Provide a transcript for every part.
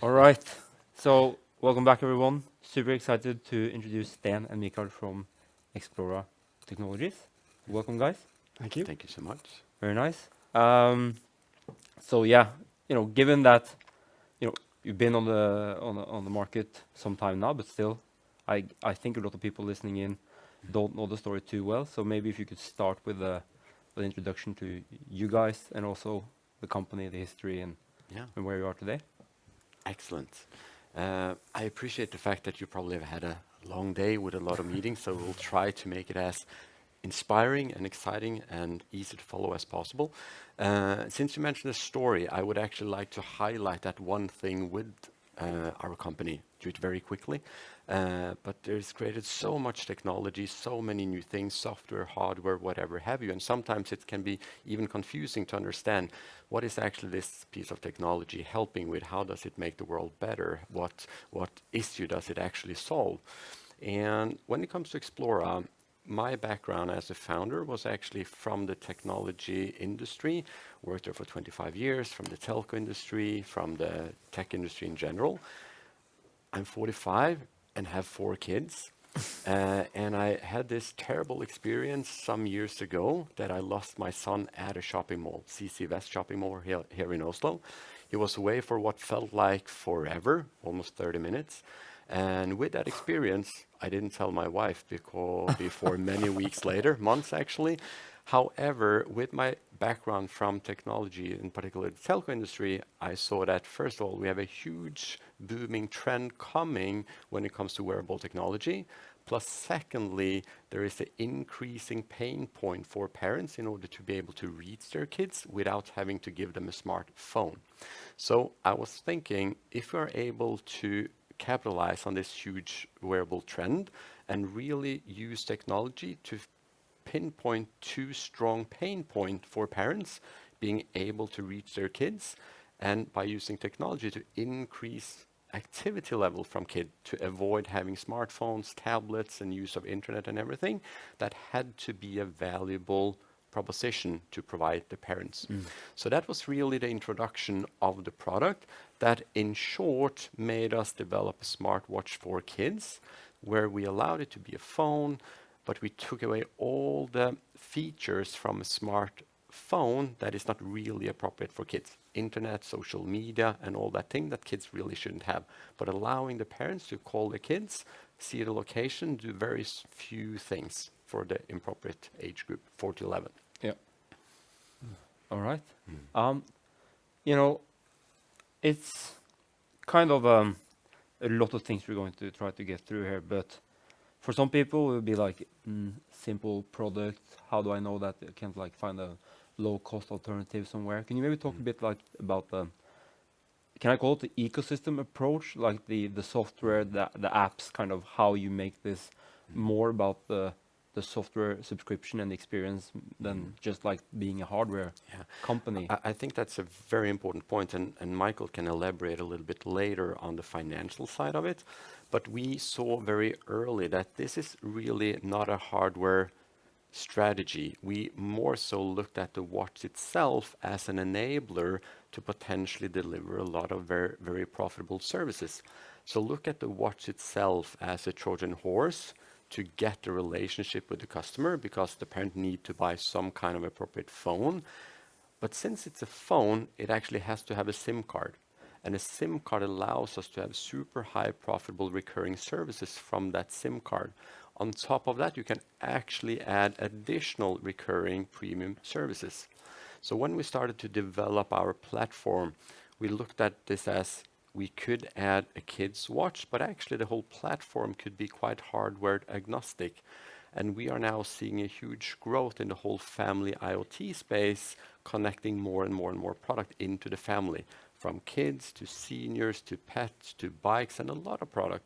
All right. So welcome back, everyone. Super excited to introduce Sten and Mikael from Xplora Technologies. Welcome, guys. Thank you. Thank you so much. Very nice. So yeah, given that you've been on the market some time now, but still, I think a lot of people listening in don't know the story too well. So maybe if you could start with an introduction to you guys and also the company, the history, and Yeah, where you are today. excellent. I appreciate the fact that you probably have had a long day with a lot of meetings, so we'll try to make it as inspiring and exciting and easy to follow as possible. Since you mentioned the story, I would actually like to highlight that one thing with our company, do it very quickly. But there's created so much technology, so many new things, software, hardware, whatever have you, and sometimes it can be even confusing to understand what is actually this piece of technology helping with, how does it make the world better, what issue does it actually solve. And when it comes to Xplora, my background as a founder was actually from the technology industry, worked there for 25 years, from the telco industry, from the tech industry in general. I'm 45 and have 4 kids. And I had this terrible experience some years ago that I lost my son at a shopping mall, CC West shopping mall here in Oslo. He was away for what felt like forever, almost 30 minutes. And with that experience, I didn't tell my wife before many weeks later, months actually. However, with my background from technology, in particular the telco industry, I saw that first of all, we have a huge booming trend coming when it comes to wearable technology. Plus, secondly, there is an increasing pain point for parents in order to be able to reach their kids without having to give them a smartphone. So I was thinking if we are able to capitalize on this huge wearable trend and really use technology to pinpoint two strong pain point for parents being able to reach their kids, and by using technology to increase activity level from kid to avoid having smartphones, tablets, and use of internet and everything, that had to be a valuable proposition to provide the parents. So that was really the introduction of the product that in short made us develop a smartwatch for kids, where we allowed it to be a phone, but we took away all the features from a smartphone that is not really appropriate for kids. Internet, social media, and all that thing that kids really shouldn't have. But allowing the parents to call the kids, see the location, do very few things for the appropriate age group, 4 to 11. Yeah. All right. You know, it's kind of a lot of things we're going to try to get through here, but for some people it will be like simple product. How do I know that I can't like find a low cost alternative somewhere? Can you maybe talk a bit like about the, can I call it the ecosystem approach, like the software, the apps, kind of how you make this more about the software subscription and the experience than just like being a hardware company? I think that's a very important point, and Michael can elaborate a little bit later on the financial side of it. But we saw very early that this is really not a hardware strategy. We more so looked at the watch itself as an enabler to potentially deliver a lot of very, very profitable services. So look at the watch itself as a Trojan horse to get the relationship with the customer, because the parent need to buy some kind of appropriate phone. But since it's a phone, it actually has to have a SIM card. And a SIM card allows us to have super high profitable recurring services from that SIM card. On top of that, you can actually add additional recurring premium services. So when we started to develop our platform, we looked at this as we could add a kid's watch, but actually the whole platform could be quite hardware agnostic. And we are now seeing a huge growth in the whole family IoT space, connecting more and more and more product into the family, from kids to seniors to pets to bikes and a lot of product.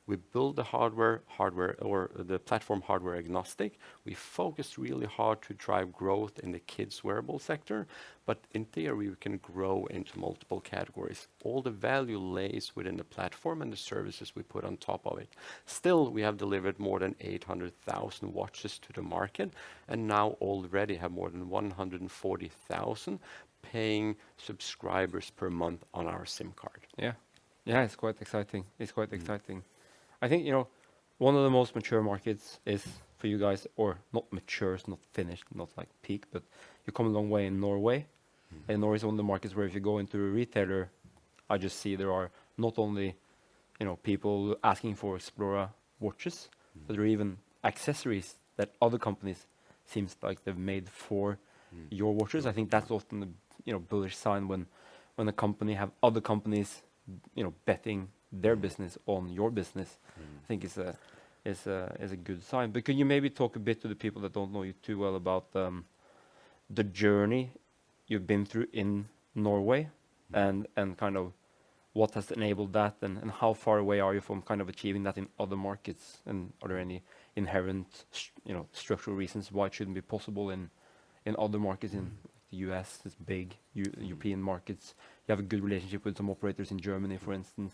We build the hardware or the platform hardware agnostic. We focus really hard to drive growth in the kids wearable sector, but in theory we can grow into multiple categories. All the value lays within the platform and the services we put on top of it. Still, we have delivered more than 800,000 watches to the market, and now already have more than 140,000 paying subscribers per month on our SIM card. Yeah. Yeah, it's quite exciting. It's quite exciting. I think, one of the most mature markets is for you guys, or not mature, it's not finished, not like peak, but you come a long way in Norway. And Norway is one of the markets where if you go into a retailer, I just see there are not only, people asking for Xplora watches, but there are even accessories that other companies seems like they've made for your watches. I think that's often the, bullish sign when a company have other companies, betting their business on your business. I think it's a good sign. But could you maybe talk a bit to the people that don't know you too well about the journey you've been through in Norway and kind of what has enabled that and how far away are you from kind of achieving that in other markets? And are there any inherent, structural reasons why it shouldn't be possible in other markets in the US, this big European markets? You have a good relationship with some operators in Germany, for instance.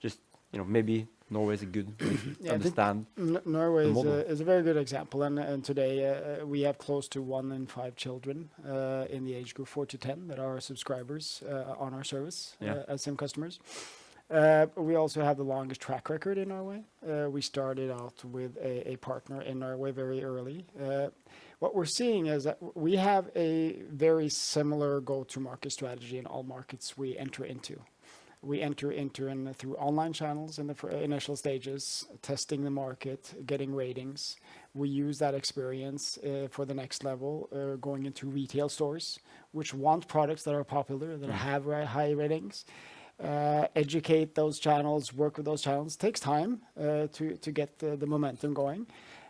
Just, maybe Norway is a good way to understand. Norway the model. is a very good example, and today we have close to 1 in 5 children in the age group 4 to 10 that are subscribers on our service as SIM customers. We also have the longest track record in Norway. We started out with a partner in Norway very early. What we're seeing is that we have a very similar go-to-market strategy in all markets we enter into. We enter through online channels in the initial stages, testing the market, getting ratings. We use that experience for the next level, going into retail stores, which want products that are popular, that have high ratings. Educate those channels, work with those channels. Takes time to get the momentum going.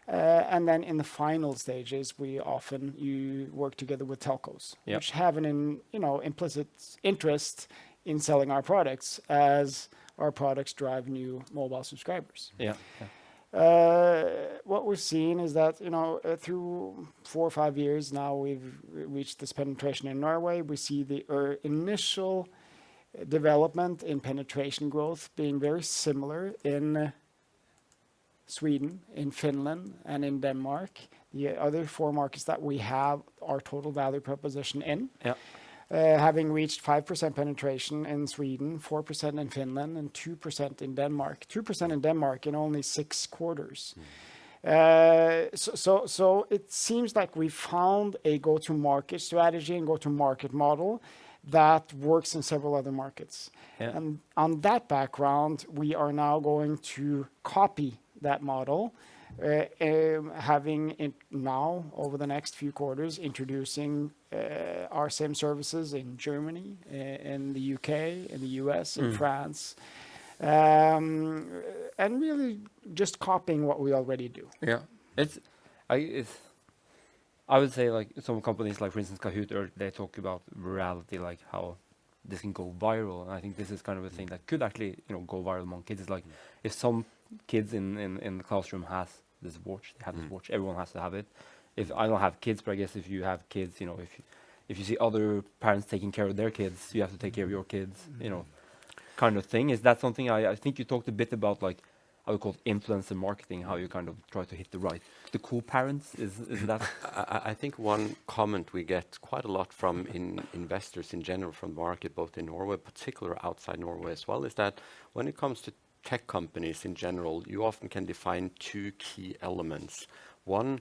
And then in the final stages, you work together with telcos, which have an implicit interest in selling our products as our products drive new mobile subscribers. What we're seeing is that, through 4 or 5 years now, we've reached this penetration in Norway. We see the initial development in penetration growth being very similar in Sweden, in Finland, and in Denmark. The other 4 markets that we have our total value proposition in. Having reached 5% penetration in Sweden, 4% in Finland, and 2% in Denmark. 2% in Denmark in only 6 quarters. So it seems like we found a go-to-market strategy and go-to-market model that works in several other markets. And on that background, we are now going to copy that model, having it now over the next few quarters, introducing our SIM services in Germany, in the UK, in the US, in France, and really just copying what we already do. I would say like some companies like for instance Kahoot, they talk about virality, like how this can go viral. And I think this is kind of a thing that could actually go viral among kids. It's like if some kids in the classroom has this watch, they have this watch, everyone has to have it. If I don't have kids, but I guess if you have kids, if you see other parents taking care of their kids, you have to take care of your kids, kind of thing. Is that something I think you talked a bit about, like how we call it influencer marketing, how you kind of try to hit the cool parents? Is that? I think one comment we get quite a lot from investors in general from the market, both in Norway, particularly outside Norway as well, is that when it comes to tech companies in general, you often can define 2 key elements. One,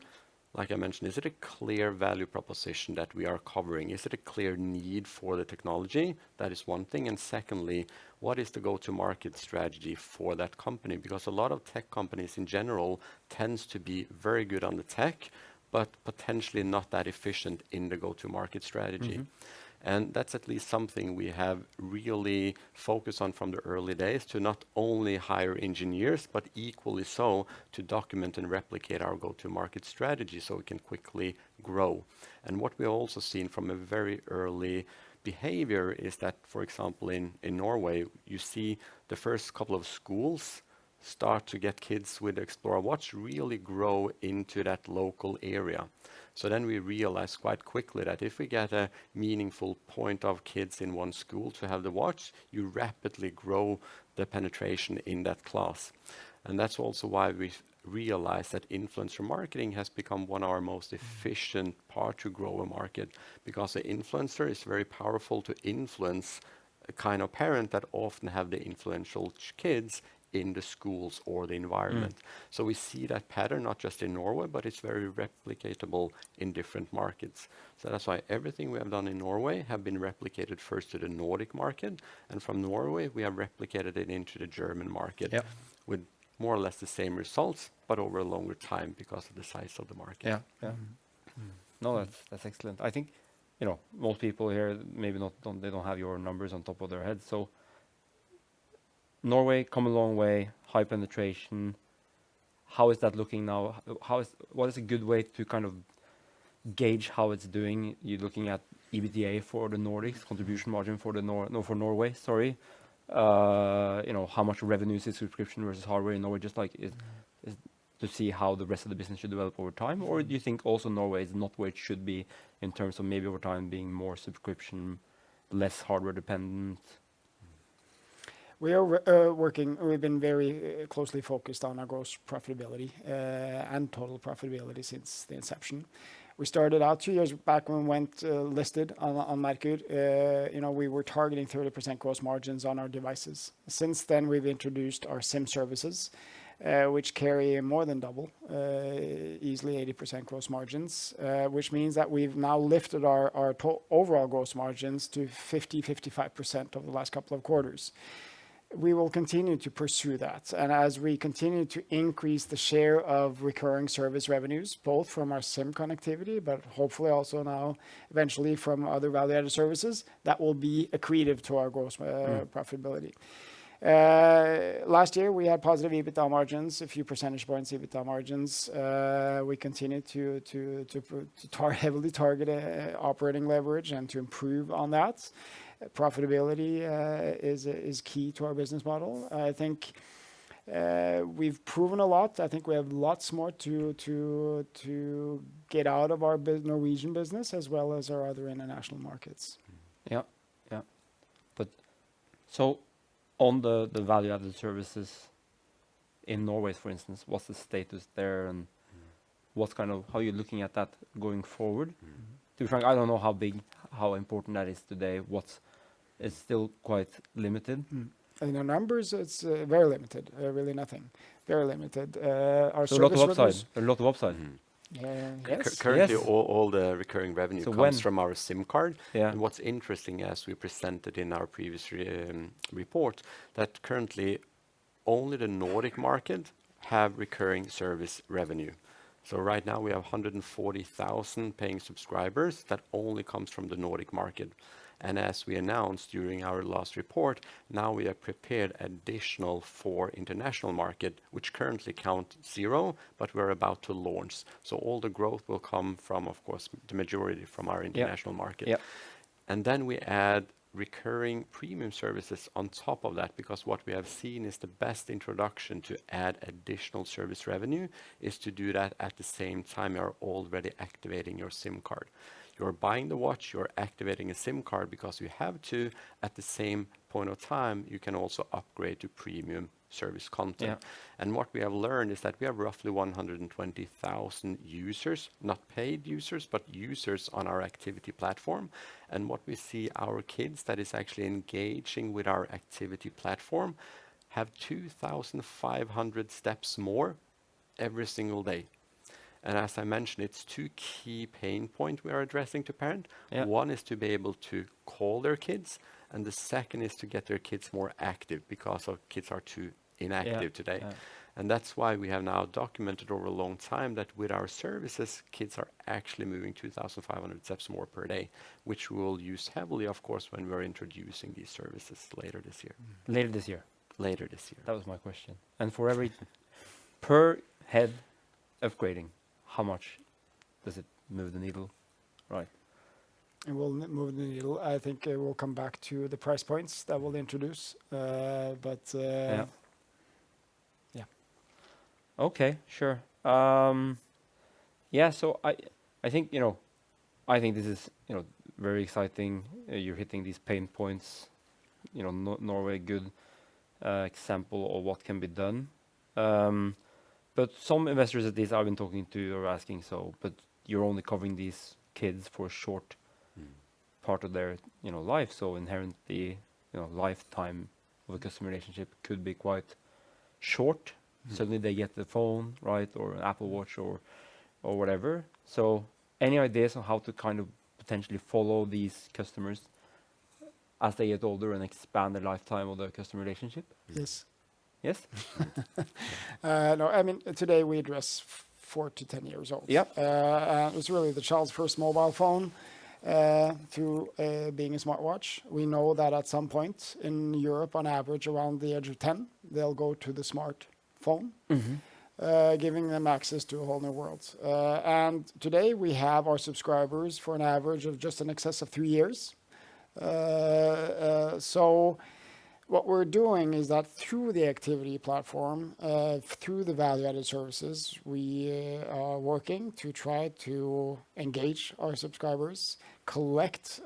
like I mentioned, is it a clear value proposition that we are covering? Is it a clear need for the technology? That is one thing. And secondly, what is the go-to-market strategy for that company? Because a lot of tech companies in general tends to be very good on the tech, but potentially not that efficient in the go-to-market strategy. And that's at least something we have really focused on from the early days, to not only hire engineers, but equally so to document and replicate our go-to-market strategy so we can quickly grow. And what we've also seen from a very early behavior is that, for example, in Norway, you see the first couple of schools start to get kids with Xplora Watch really grow into that local area. So then we realized quite quickly that if we get a meaningful point of kids in one school to have the watch, you rapidly grow the penetration in that class. And that's also why we realized that influencer marketing has become one of our most efficient part to grow a market, because the influencer is very powerful to influence a kind of parent that often have the influential kids in the schools or the environment. So we see that pattern not just in Norway, but it's very replicatable in different markets. So that's why everything we have done in Norway have been replicated first to the Nordic market, and from Norway we have replicated it into the German market with more or less the same results, but over a longer time because of the size of the market. Yeah, yeah. No, that's excellent. I think, most people here maybe they don't have your numbers on top of their heads. So Norway come a long way, high penetration. How is that looking now? What is a good way to kind of gauge how it's doing? You're looking at EBITDA for the Nordics, contribution margin for for Norway, sorry. How much revenues is subscription versus hardware in Norway, just like is to see how the rest of the business should develop over time? Or do you think also Norway is not where it should be in terms of maybe over time being more subscription, less hardware dependent? We are we've been very closely focused on our gross profitability and total profitability since the inception. We started out 2 years back when we went listed on Merkur. We were targeting 30% gross margins on our devices. Since then, we've introduced our SIM services, which carry more than double, easily 80% gross margins, which means that we've now lifted our overall gross margins to 50-55% over the last couple of quarters. We will continue to pursue that. And as we continue to increase the share of recurring service revenues, both from our SIM connectivity, but hopefully also now eventually from other value-added services, that will be accretive to our gross profitability. Last year, we had positive EBITDA margins, a few percentage points EBITDA margins. We continue to heavily target operating leverage and to improve on that. Profitability is key to our business model. I think we've proven a lot. I think we have lots more to get out of our Norwegian business as well as our other international markets. Yeah. But so on the value-added services in Norway, for instance, what's the status there, and how are you looking at that going forward? To be frank, I don't know how important that is today. It's still quite limited. In our numbers, it's very limited. Really nothing. Very limited. Our so a lot of upside. Yes. Currently, Yes. all the recurring revenue comes from our SIM card. Yeah. And what's interesting, as we presented in our previous report, that currently only the Nordic market have recurring service revenue. So right now we have 140,000 paying subscribers that only comes from the Nordic market. And as we announced during our last report, now we have prepared additional for international market, which currently count 0, but we're about to launch. So all the growth will come from, of course, the majority from our international market. Yeah. And then we add recurring premium services on top of that, because what we have seen is the best introduction to add additional service revenue is to do that at the same time you're already activating your SIM card. You're buying the watch, you're activating a SIM card because you have to. At the same point of time, you can also upgrade to premium service content. Yeah. And what we have learned is that we have roughly 120,000 users, not paid users, but users on our activity platform. And what we see, our kids that is actually engaging with our activity platform have 2,500 steps more every single day. And as I mentioned, it's 2 key pain points we are addressing to parent. Yeah. One is to be able to call their kids, and the second is to get their kids more active because our kids are too inactive today. Yeah. And that's why we have now documented over a long time that with our services, kids are actually moving 2,500 steps more per day, which we will use heavily, of course, when we're introducing these services later this year. Later this year. Later this year. That was my question. And for every per head upgrading, how much does it move the needle? Right. It will move the needle. I think it will come back to the price points that we'll introduce. Yeah. Yeah. Okay, sure. So I think this is very exciting. You're hitting these pain points. Norway, good example of what can be done. But some investors at least I've been talking to are asking, but you're only covering these kids for a short part of their life, so inherently lifetime of a customer relationship could be quite short. Suddenly they get the phone, right, or an Apple Watch or whatever. So any ideas on how to kind of potentially follow these customers as they get older and expand the lifetime of the customer relationship? Yes. Yes? No, I mean, today we address 4 to 10 years old. Yep. And it's really the child's first mobile phone through being a smartwatch. We know that at some point in Europe, on average, around the age of 10, they'll go to the smartphone, giving them access to a whole new world. And today we have our subscribers for an average of just in excess of 3 years. So what we're doing is that through the activity platform, through the value-added services, we are working to try to engage our subscribers, collect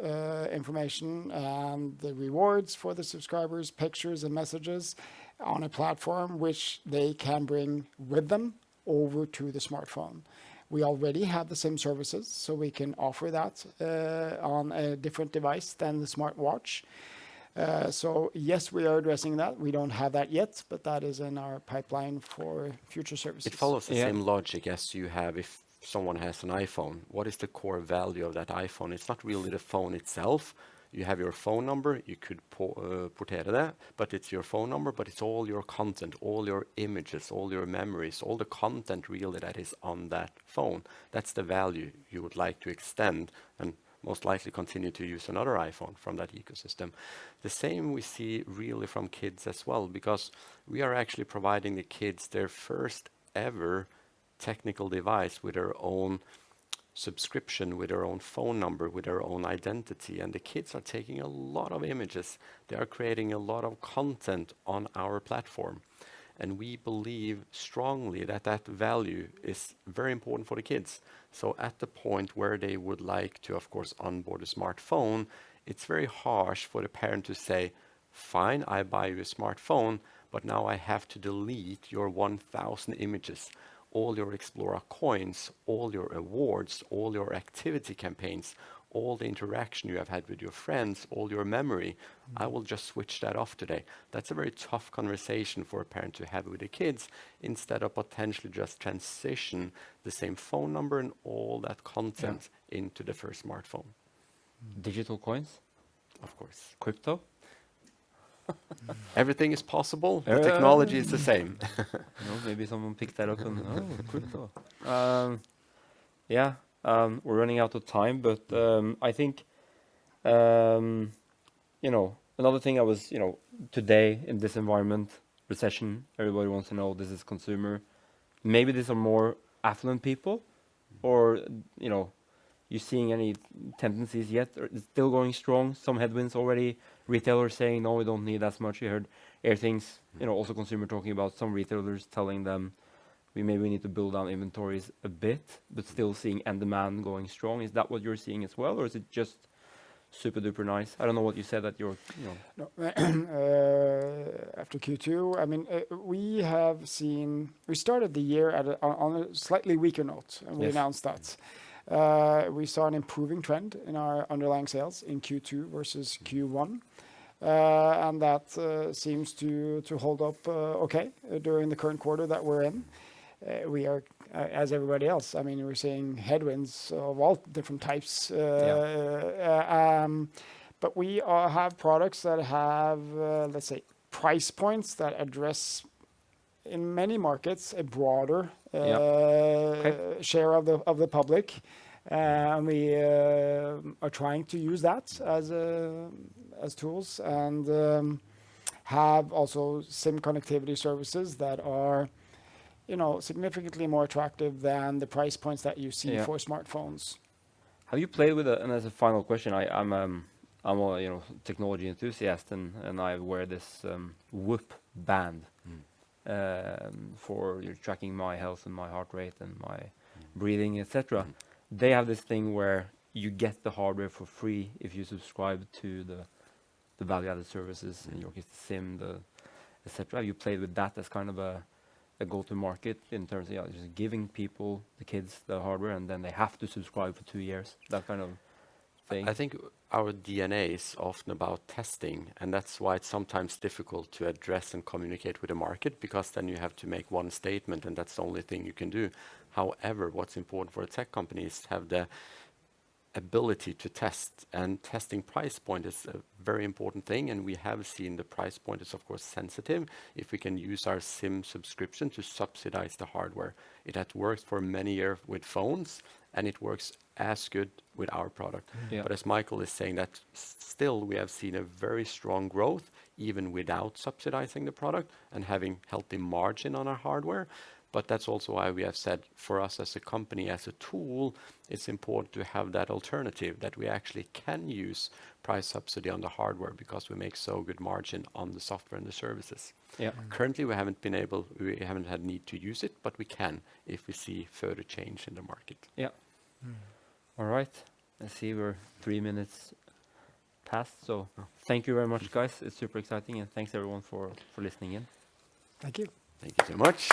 information and the rewards for the subscribers, pictures and messages on a platform which they can bring with them over to the smartphone. We already have the same services, so we can offer that on a different device than the smartwatch. So yes, we are addressing that. We don't have that yet, but that is in our pipeline for future services. It follows the same logic as you have if someone has an iPhone. What is the core value of that iPhone? It's not really the phone itself. You have your phone number, you could portera that, but it's your phone number, but it's all your content, all your images, all your memories, all the content really that is on that phone. That's the value you would like to extend and most likely continue to use another iPhone from that ecosystem. The same we see really from kids as well, because we are actually providing the kids their first ever technical device with their own subscription, with their own phone number, with their own identity. And the kids are taking a lot of images. They are creating a lot of content on our platform. And we believe strongly that that value is very important for the kids. So at the point where they would like to, of course, onboard a smartphone, it's very harsh for the parent to say, fine, I buy you a smartphone, but now I have to delete your 1,000 images, all your Xplora coins, all your awards, all your activity campaigns, all the interaction you have had with your friends, all your memory. I will just switch that off today. That's a very tough conversation for a parent to have with the kids, instead of potentially just transition the same phone number and all that content into the first smartphone. Digital coins? Of course. Crypto? Everything is possible. The technology is the same. Maybe someone picked that up and, crypto. We're running out of time, but I think, another thing I was, today in this environment, recession, everybody wants to know this is consumer. Maybe these are more affluent people, or, you seeing any tendencies yet? Or it's still going strong? Some headwinds already. Retailers saying, no, we don't need as much. You heard Airthings, also consumer talking about some retailers telling them, we need to build down inventories a bit, but still seeing end demand going strong. Is that what you're seeing as well, or is it just super duper nice? I don't know what you said that you're, No, after Q2, I mean, we started the year on a slightly weaker note, and we announced that. We saw an improving trend in our underlying sales in Q2 versus Q1. And that seems to hold up okay during the current quarter that we're in. We are, as everybody else, I mean, we're seeing headwinds of all different types. But we have products that have, let's say, price points that address, in many markets, a broader share of the public. And we are trying to use that as tools, and have also SIM connectivity services that are, significantly more attractive than the price points that you see for smartphones. Have you played with and as a final question, I'm a technology enthusiast, and I wear this Whoop band for tracking my health and my heart rate and my breathing, etc. They have this thing where you get the hardware for free if you subscribe to the value-added services, in your case, the SIM, etc. Have you played with that as kind of a go-to-market in terms of just giving people, the kids, the hardware, and then they have to subscribe for 2 years? That kind of thing. I think our DNA is often about testing, and that's why it's sometimes difficult to address and communicate with the market, because then you have to make one statement, and that's the only thing you can do. However, what's important for a tech company is to have the ability to test, and testing price point is a very important thing, and we have seen the price point is of course sensitive. If we can use our SIM subscription to subsidize the hardware, it has worked for many years with phones, and it works as good with our product. Yeah. But as Mikael is saying, that still we have seen a very strong growth even without subsidizing the product and having healthy margin on our hardware. But that's also why we have said, for us as a company, as a tool, it's important to have that alternative, that we actually can use price subsidy on the hardware because we make so good margin on the software and the services. Yeah. Currently, we haven't had need to use it, but we can if we see further change in the market. Yeah. All right. I see we're 3 minutes past. So thank you very much, guys. It's super exciting, and thanks everyone for listening in. Thank you. Thank you so much.